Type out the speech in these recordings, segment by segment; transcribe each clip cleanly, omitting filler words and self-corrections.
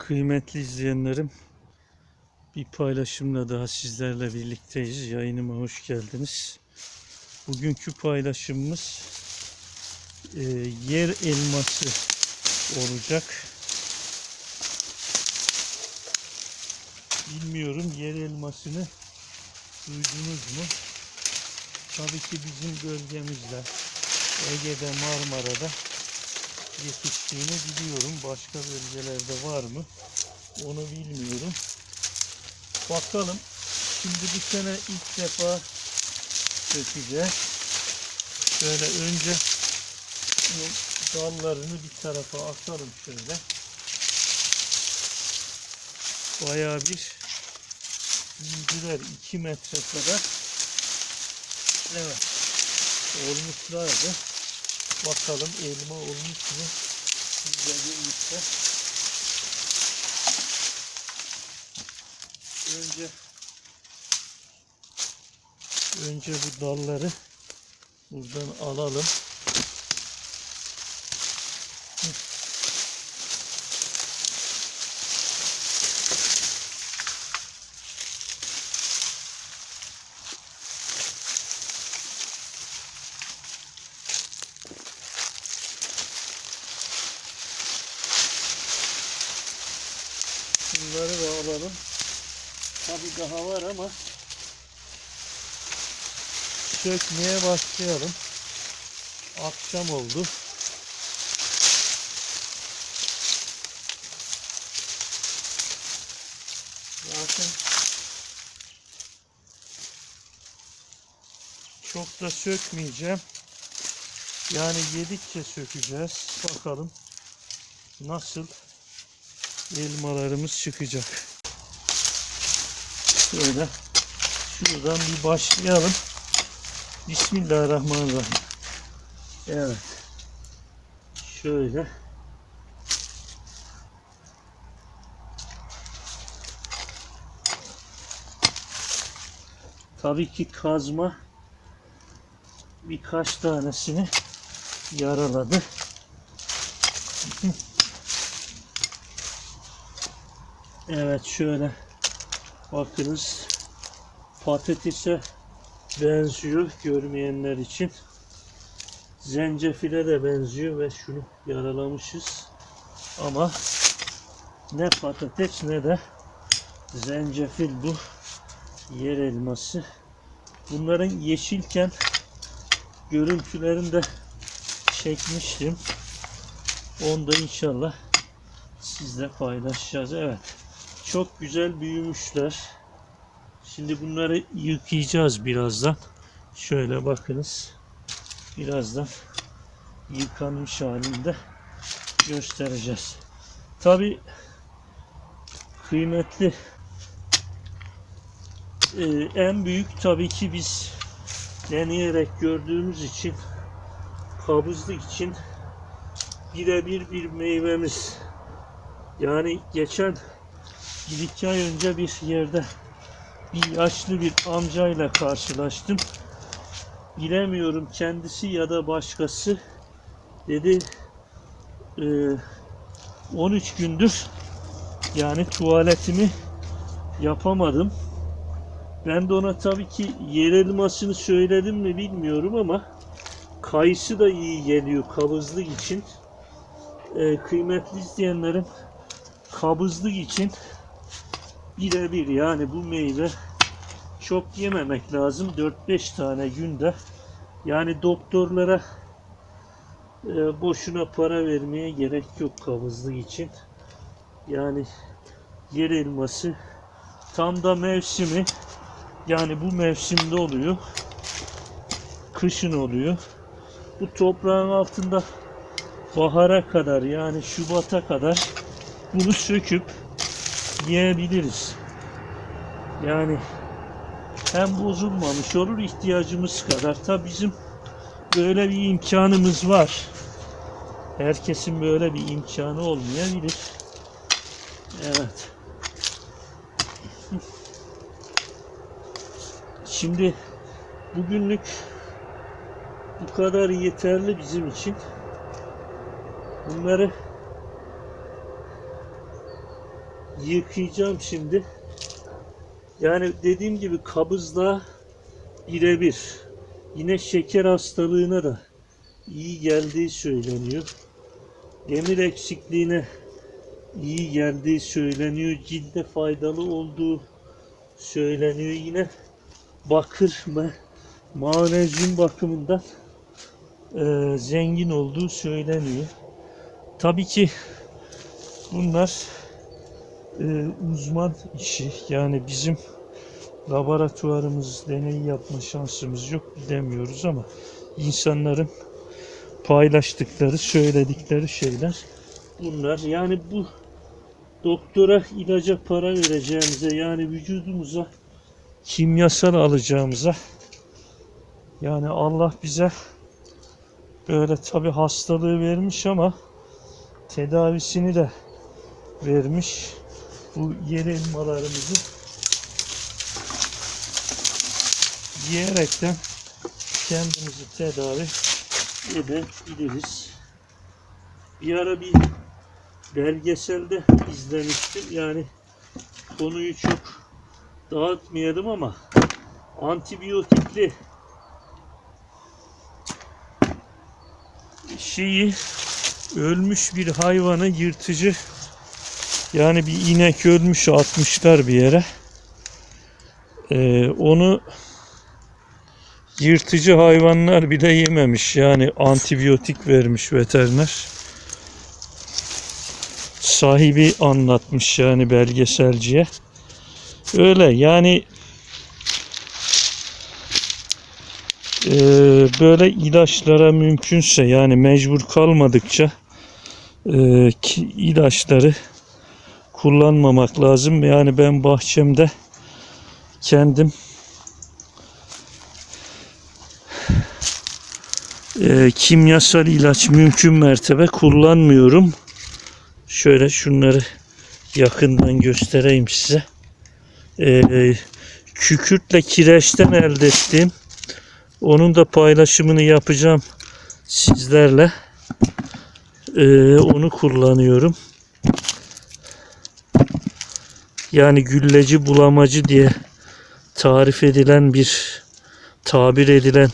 Kıymetli izleyenlerim, bir paylaşımla daha sizlerle birlikteyiz. Yayınıma hoş geldiniz. Bugünkü paylaşımımız yer elması olacak. Bilmiyorum, yer elmasını duydunuz mu? Tabii ki bizim bölgemizde, Ege'de, Marmara'da yetiştiğini biliyorum. Başka bölgelerde var mı? Onu bilmiyorum. Bakalım. Şimdi bu sene ilk defa sökeceğiz. Şöyle önce dallarını bir tarafa atalım şöyle. Bayağı bir büyüdüler. 2 metre kadar. Evet. Olmuşlardı. Bakalım elma olmuş mu? Sizle birlikte. Önce bu dalları buradan alalım. Bunları da alalım. Tabii daha var ama sökmeye başlayalım. Akşam oldu. Zaten çok da sökmeyeceğim. Yani yedikçe sökeceğiz. Bakalım nasıl elmalarımız çıkacak. Şöyle şuradan bir başlayalım. Bismillahirrahmanirrahim. Evet. Şöyle. Tabii ki kazma birkaç tanesini yaraladı. Evet, şöyle bakınız, patatese benziyor görmeyenler için. Zencefile de benziyor ve şunu yaralamışız. Ama ne patates ne de zencefil bu. Yer elması. Bunların yeşilken görüntülerini de çekmiştim. Onu da inşallah sizle paylaşacağız. Evet. Çok güzel büyümüşler. Şimdi bunları yıkayacağız birazdan. Şöyle bakınız. Birazdan yıkanmış halinde göstereceğiz. Tabii kıymetli, en büyük tabii ki biz deneyerek gördüğümüz için, kabızlık için birebir bir meyvemiz. Yani geçen 1-2 ay önce bir yerde bir yaşlı bir amcayla karşılaştım. Bilemiyorum, kendisi ya da başkası dedi, 13 gündür yani tuvaletimi yapamadım. Ben de ona tabii ki yer elmasını söyledim mi bilmiyorum ama kayısı da iyi geliyor kabızlık için. Kıymetli izleyenlerim, kabızlık için birebir, yani bu meyve çok yememek lazım. 4-5 tane günde. Yani doktorlara boşuna para vermeye gerek yok kabızlık için. Yani yer elması tam da mevsimi, yani bu mevsimde oluyor. Kışın oluyor. Bu toprağın altında bahara kadar, yani Şubat'a kadar bunu söküp yiyebiliriz. Yani hem bozulmamış olur, ihtiyacımız kadar. Tabi bizim böyle bir imkanımız var. Herkesin böyle bir imkanı olmayabilir. Evet. Şimdi bugünlük bu kadar yeterli bizim için. Bunları yıkayacağım şimdi. Yani dediğim gibi kabızlığa birebir. Yine şeker hastalığına da iyi geldiği söyleniyor. Demir eksikliğine iyi geldiği söyleniyor. Cilde faydalı olduğu söyleniyor. Yine bakır ve magnezyum bakımından zengin olduğu söyleniyor. Tabii ki bunlar uzman işi. Yani bizim laboratuvarımız, deney yapma şansımız yok, bilemiyoruz ama insanların paylaştıkları, söyledikleri şeyler bunlar. Yani bu doktora, ilaca para vereceğimize, yani vücudumuza kimyasal alacağımıza, yani Allah bize böyle tabi hastalığı vermiş ama tedavisini de vermiş. Bu yeni elmalarımızı yiyerekten kendimizi tedavi edebiliriz. Bir ara bir belgeselde izlemiştim. Yani konuyu çok dağıtmayalım ama antibiyotikli ölmüş bir hayvanı yırtıcı, yani bir inek ölmüş, atmışlar bir yere. Onu yırtıcı hayvanlar bile yememiş. Yani antibiyotik vermiş veteriner. Sahibi anlatmış yani belgeselciye. Öyle yani böyle ilaçlara mümkünse, yani mecbur kalmadıkça ilaçları kullanmamak lazım. Yani ben bahçemde kendim kimyasal ilaç mümkün mertebe kullanmıyorum. Şöyle şunları yakından göstereyim size. Kükürtle kireçten elde ettiğim, onun da paylaşımını yapacağım sizlerle. Onu kullanıyorum. Yani gülleci bulamacı diye tabir edilen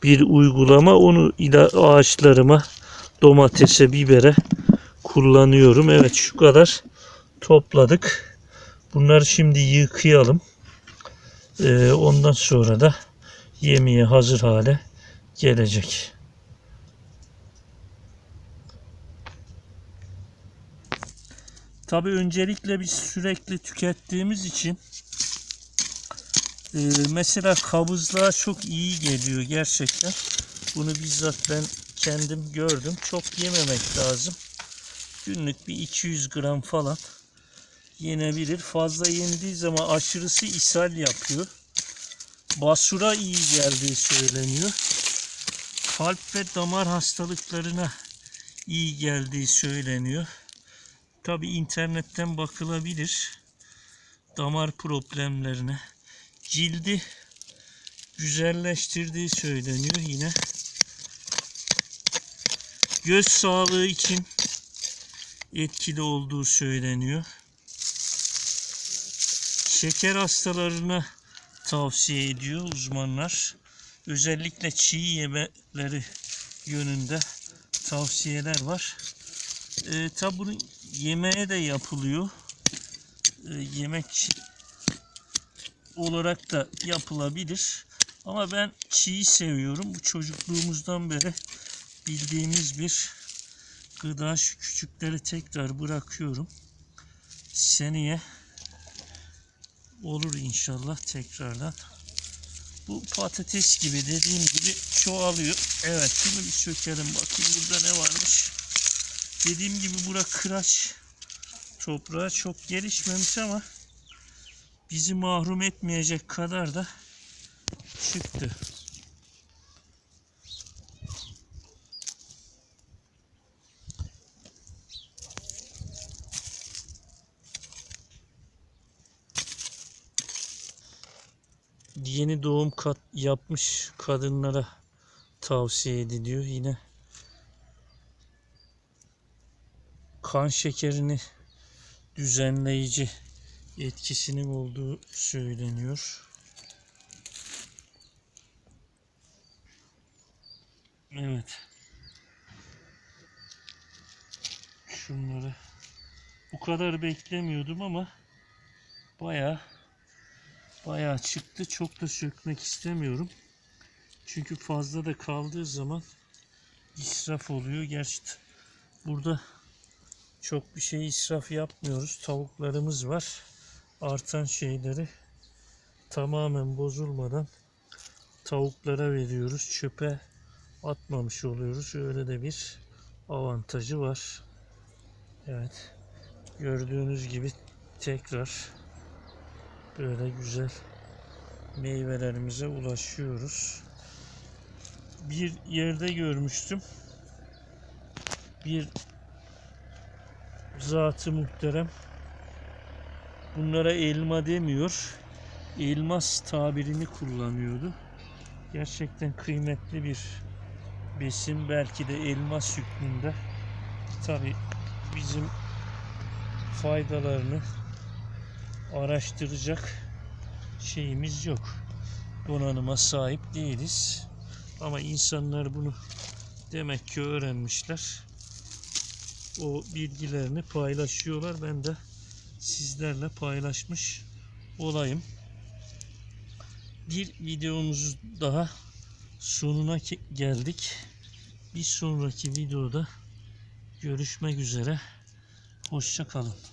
bir uygulama. Onu ağaçlarıma, domatese, bibere kullanıyorum. Evet, şu kadar topladık. Bunları şimdi yıkayalım. Ondan sonra da yemeğe hazır hale gelecek. Tabii öncelikle biz sürekli tükettiğimiz için mesela kabızlığa çok iyi geliyor gerçekten. Bunu bizzat ben kendim gördüm. Çok yememek lazım. Günlük bir 200 gram falan yenebilir. Fazla yendiği zaman aşırısı ishal yapıyor. Basura iyi geldiği söyleniyor. Kalp ve damar hastalıklarına iyi geldiği söyleniyor. Tabi internetten bakılabilir. Damar problemlerine, cildi güzelleştirdiği söyleniyor yine. Göz sağlığı için etkili olduğu söyleniyor. Şeker hastalarına tavsiye ediyor uzmanlar. Özellikle çiğ yemeleri yönünde tavsiyeler var. Tabi bunu yemeğe de yapılıyor. Yemek olarak da yapılabilir. Ama ben çiğ seviyorum. Bu çocukluğumuzdan beri bildiğimiz bir gıda. Şu küçükleri tekrar bırakıyorum. Seneye olur inşallah tekrardan. Bu patates gibi, dediğim gibi çoğalıyor. Evet, şunu bir sökelim bakayım burada ne varmış. Dediğim gibi bura kıraç toprağı, çok gelişmemiş ama bizi mahrum etmeyecek kadar da çıktı. Yeni doğum yapmış kadınlara tavsiye ediliyor. Yine kan şekerini düzenleyici etkisinin olduğu söyleniyor. Evet. Şunları bu kadar beklemiyordum ama bayağı çıktı. Çok da sökmek istemiyorum. Çünkü fazla da kaldığı zaman israf oluyor. Gerçi burada çok bir şey israf yapmıyoruz. Tavuklarımız var. Artan şeyleri tamamen bozulmadan tavuklara veriyoruz. Çöpe atmamış oluyoruz. Öyle de bir avantajı var. Evet. Gördüğünüz gibi tekrar böyle güzel meyvelerimize ulaşıyoruz. Bir yerde görmüştüm. Bir zat-ı muhterem bunlara elma demiyor, elmas tabirini kullanıyordu. Gerçekten kıymetli bir besin. Belki de elmas hükmünde. Tabii bizim faydalarını araştıracak şeyimiz yok. Donanıma sahip değiliz. Ama insanlar bunu demek ki öğrenmişler. O bilgilerini paylaşıyorlar. Ben de sizlerle paylaşmış olayım. Bir videomuz daha sonuna geldik. Bir sonraki videoda görüşmek üzere. Hoşça kalın.